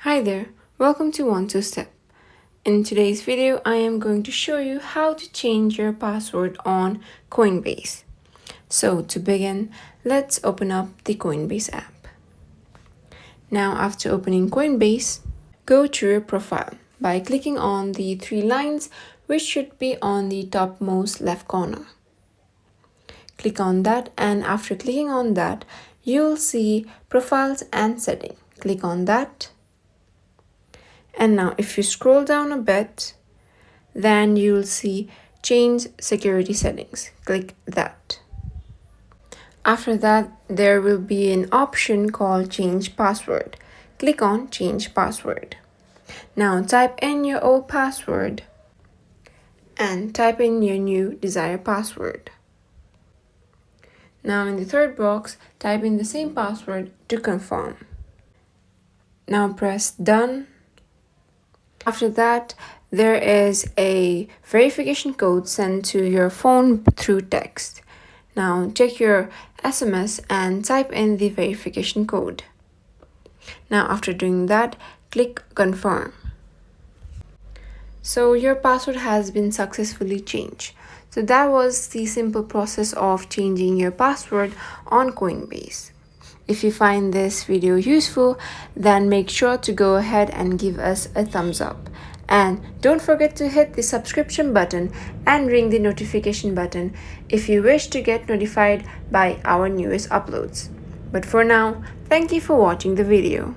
Hi there, welcome to One2Step. In today's video, I am going to show you how to change your password on Coinbase. So to begin, let's open up the Coinbase app. Now after opening Coinbase, go to your profile by clicking on the three lines which should be on the topmost left corner. Click on that, and after clicking on that, you'll see Profiles and Setting. Click on that. And now if you scroll down a bit, then you'll see Change Security Settings. Click that. After that, there will be an option called Change Password. Click on Change Password. Now type in your old password and type in your new desired password. Now in the third box, type in the same password to confirm. Now press Done. After that, there is a verification code sent to your phone through text. Now check your SMS and type in the verification code. Now after doing that, click Confirm. So your password has been successfully changed. So that was the simple process of changing your password on Coinbase. If you find this video useful, then make sure to go ahead and give us a thumbs up. And don't forget to hit the subscription button and ring the notification button if you wish to get notified by our newest uploads. But for now, thank you for watching the video.